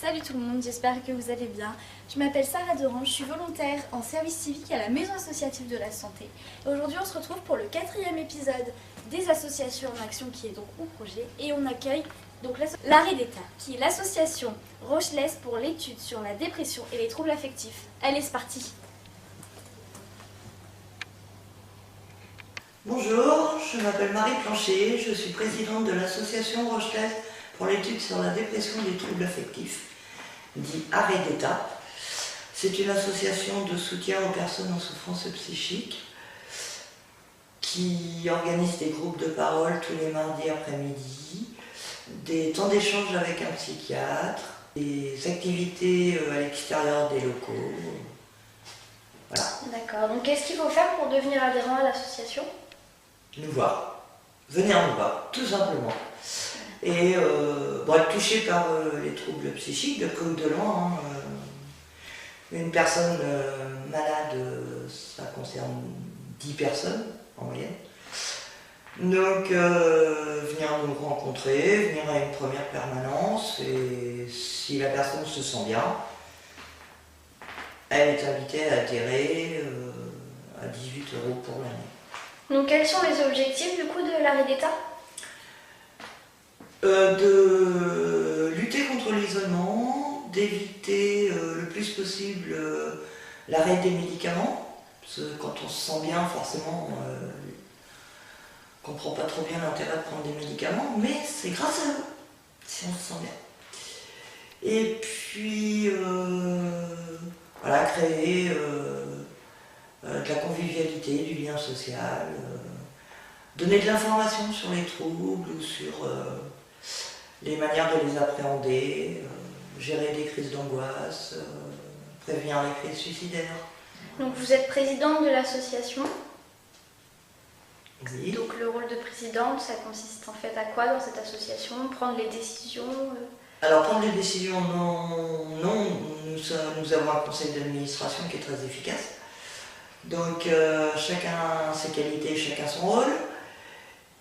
Salut tout le monde, j'espère que vous allez bien. Je m'appelle Sarah Doran, je suis volontaire en service civique à la Maison associative de la santé. Aujourd'hui on se retrouve pour le 4e épisode des associations en action qui est donc au projet et on accueille donc l'Arrêt d'État qui est l'association rochelaise pour l'étude sur la dépression et les troubles affectifs. Allez, c'est parti. Bonjour, je m'appelle Marie Plancher, je suis présidente de l'association rochelaise pour l'étude sur la dépression et les troubles affectifs, dit Arrêt d'État. C'est une association de soutien aux personnes en souffrance psychique qui organise des groupes de parole tous les mardis après-midi, des temps d'échange avec un psychiatre, des activités à l'extérieur des locaux. Voilà. D'accord, donc qu'est-ce qu'il faut faire pour devenir adhérent à l'association ? Nous voir. Venir nous voir, tout simplement. Et être touché par les troubles psychiques, de près ou de loin. Une personne malade, ça concerne 10 personnes en moyenne. Donc, venir nous rencontrer, venir à une première permanence, et si la personne se sent bien, elle est invitée à adhérer à 18 € pour l'année. Donc quels sont les objectifs du coup de l'Arrêt d'État ? De lutter contre l'isolement, d'éviter le plus possible l'arrêt des médicaments, parce que quand on se sent bien, forcément, on ne comprend pas trop bien l'intérêt de prendre des médicaments, mais c'est grâce à eux, si on se sent bien. Et puis, créer de la convivialité, du lien social, donner de l'information sur les troubles ou sur les manières de les appréhender, gérer des crises d'angoisse, prévenir les crises suicidaires. Donc vous êtes présidente de l'association. Oui. Donc le rôle de présidente, ça consiste en fait à quoi dans cette association ? Prendre les décisions Alors prendre les décisions, non. Nous avons un conseil d'administration qui est très efficace. Donc chacun ses qualités, chacun son rôle.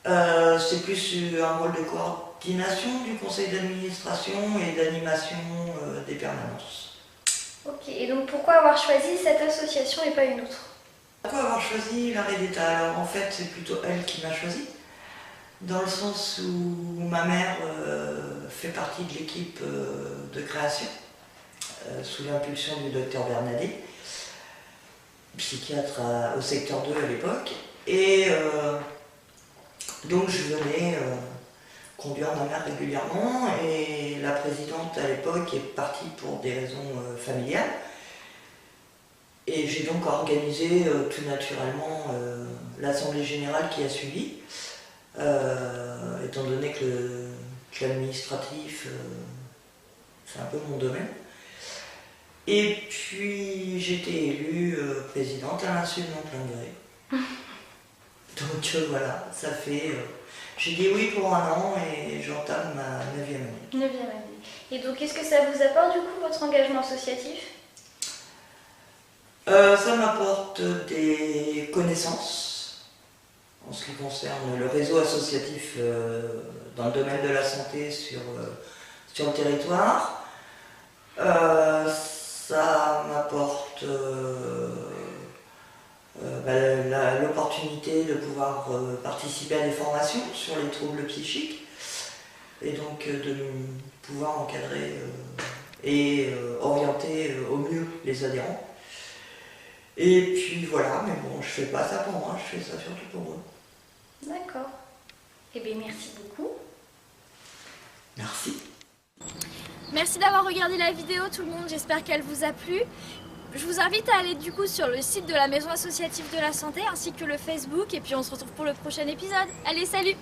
C'est plus un rôle de coordination du conseil d'administration et d'animation des permanences. Ok, et donc pourquoi avoir choisi cette association et pas une autre ? Pourquoi avoir choisi l'Arrêt d'État ? Alors en fait c'est plutôt elle qui m'a choisi, dans le sens où ma mère fait partie de l'équipe de création, sous l'impulsion du docteur Bernadette, psychiatre au secteur 2 à l'époque, et donc je venais conduire ma mère régulièrement, et la présidente à l'époque est partie pour des raisons familiales, et j'ai donc organisé tout naturellement l'assemblée générale qui a suivi, étant donné que l'administratif c'est un peu mon domaine. Et puis j'ai été élue présidente à l'insu de mon plein gré. Donc voilà, ça fait... j'ai dit oui pour un an et j'entame ma 9e année. 9e année. Et donc qu'est-ce que ça vous apporte du coup votre engagement associatif ? Ça m'apporte des connaissances en ce qui concerne le réseau associatif dans le domaine de la santé sur le territoire. Ça m'apporte l'opportunité de pouvoir participer à des formations sur les troubles psychiques et donc de pouvoir encadrer et orienter au mieux les adhérents. Et puis voilà, mais bon, je fais pas ça pour moi, je fais ça surtout pour eux. D'accord. Eh bien merci beaucoup. Merci. Merci d'avoir regardé la vidéo tout le monde, j'espère qu'elle vous a plu. Je vous invite à aller du coup sur le site de la Maison associative de la santé ainsi que le Facebook et puis on se retrouve pour le prochain épisode. Allez, salut!